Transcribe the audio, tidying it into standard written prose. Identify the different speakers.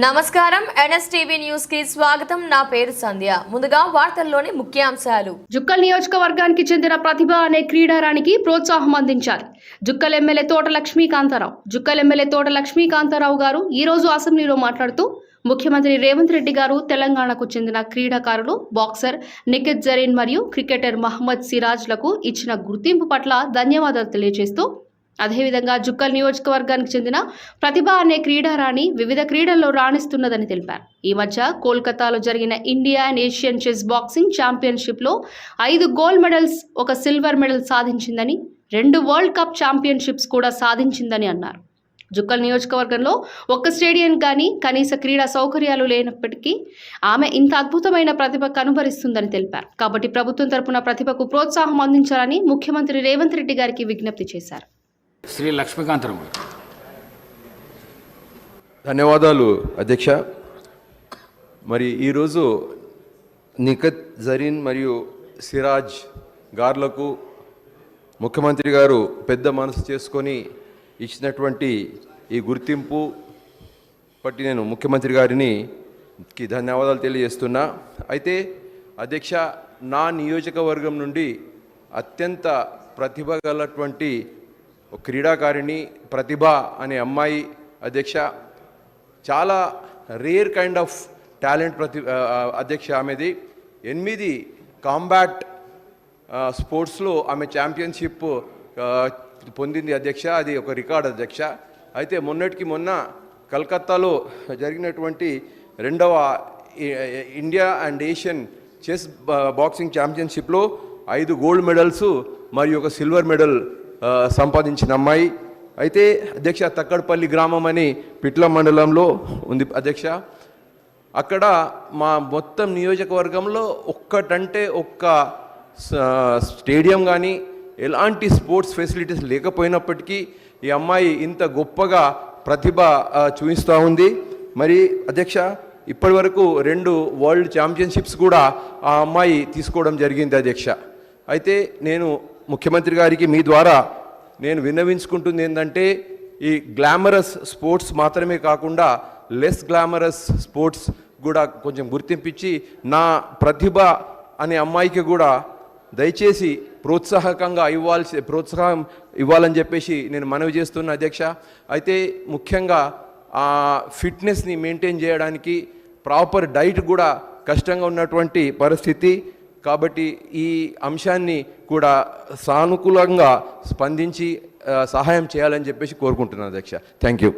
Speaker 1: నమస్కారం NSTV news కి స్వాగతం. నా పేరు సంధ్య. ముందుగా వార్తల్లోని ముఖ్యాంశాలు.
Speaker 2: జుక్కల్ నియోజకవర్గానికి చెందిన ప్రతిభ అనే క్రీడారానికి ప్రోత్సాహం అందించారు. జుక్కల్ ఎమ్మెల్యే తోట లక్ష్మీకాంతారావు గారు ఈ రోజు అసెంబ్లీలో మాట్లాడుతూ ముఖ్యమంత్రి రేవంత్ రెడ్డి గారు తెలంగాణకు చెందిన క్రీడాకారులు బాక్సర్ నిఖిత్ జరీన్ మరియు క్రికెటర్ మహమ్మద్ సిరాజ్లకు ఇచ్చిన గుర్తింపు పట్ల ధన్యవాదాలు తెలియజేస్తూ అదేవిధంగా జుక్కల్ నియోజకవర్గానికి చెందిన ప్రతిభ అనే క్రీడారాణి వివిధ క్రీడల్లో రాణిస్తున్నదని తెలిపారు. ఈ మధ్య కోల్కతాలో జరిగిన India and Asian chess boxing ఛాంపియన్షిప్లో 5 గోల్డ్ మెడల్స్, 1 సిల్వర్ మెడల్ సాధించిందని, 2 వరల్డ్ కప్ ఛాంపియన్షిప్స్ కూడా సాధించిందని అన్నారు. జుక్కల్ నియోజకవర్గంలో ఒక్క స్టేడియం కానీ కనీస క్రీడా సౌకర్యాలు లేనప్పటికీ ఆమె ఇంత అద్భుతమైన ప్రతిభ కనుబరిస్తుందని తెలిపారు. కాబట్టి ప్రభుత్వం తరపున ప్రతిభకు ప్రోత్సాహం అందించాలని ముఖ్యమంత్రి రేవంత్ రెడ్డి గారికి విజ్ఞప్తి చేశారు.
Speaker 3: శ్రీ లక్ష్మీకాంతరావు గారు.
Speaker 4: ధన్యవాదాలు అధ్యక్ష. మరి ఈరోజు నిఖత్ జరీన్ మరియు సిరాజ్ గార్లకు ముఖ్యమంత్రి గారు పెద్ద మనసు చేసుకొని ఇచ్చినటువంటి ఈ గుర్తింపు బట్టి నేను ముఖ్యమంత్రి గారికి ధన్యవాదాలు తెలియజేస్తున్నా. అయితే అధ్యక్ష, నా నియోజకవర్గం నుండి అత్యంత ప్రతిభ గలటువంటి క్రీడాకారిణి ప్రతిభ అనే అమ్మాయి అధ్యక్ష, చాలా రేర్ కైండ్ ఆఫ్ టాలెంట్ అధ్యక్ష. ఆమెది 8 కాంబాట్ స్పోర్ట్స్లో ఆమె ఛాంపియన్షిప్ పొందింది అధ్యక్ష. అది ఒక రికార్డ్ అధ్యక్ష. అయితే మొన్న కలకత్తాలో జరిగినటువంటి 2వ India and Asian chess boxing ఛాంపియన్షిప్లో 5 గోల్డ్ మెడల్స్ మరియు 1 సిల్వర్ మెడల్ సంపాదించిన అమ్మాయి. అయితే అధ్యక్ష, తక్కడపల్లి గ్రామం అని పిట్ల మండలంలో ఉంది అధ్యక్ష. అక్కడ మా మొత్తం నియోజకవర్గంలో ఒక్క స్టేడియం కానీ ఎలాంటి స్పోర్ట్స్ ఫెసిలిటీస్ లేకపోయినప్పటికీ ఈ అమ్మాయి ఇంత గొప్పగా ప్రతిభ చూపిస్తూ ఉంది. మరి అధ్యక్ష, ఇప్పటి వరకు 2 వరల్డ్ ఛాంపియన్షిప్స్ కూడా ఆ అమ్మాయి తీసుకోవడం జరిగింది అధ్యక్ష. అయితే నేను ముఖ్యమంత్రి గారికి మీ ద్వారా నేను విన్నవించుకుంటుంది ఏంటంటే, ఈ గ్లామరస్ స్పోర్ట్స్ మాత్రమే కాకుండా లెస్ గ్లామరస్ స్పోర్ట్స్ కూడా కొంచెం గుర్తింపించి నా ప్రతిభ అనే అమ్మాయికి కూడా దయచేసి ప్రోత్సాహం ఇవ్వాలని చెప్పేసి నేను మనవి చేస్తున్నా అధ్యక్ష. అయితే ముఖ్యంగా ఆ ఫిట్నెస్ని మెయింటైన్ చేయడానికి ప్రాపర్ డైట్ కూడా కష్టంగా ఉన్నటువంటి పరిస్థితి. కాబట్టి ఈ అంశాన్ని కూడా సానుకూలంగా స్పందించి సహాయం చేయాలని చెప్పేసి కోరుకుంటున్నాను అధ్యక్ష. Thank you.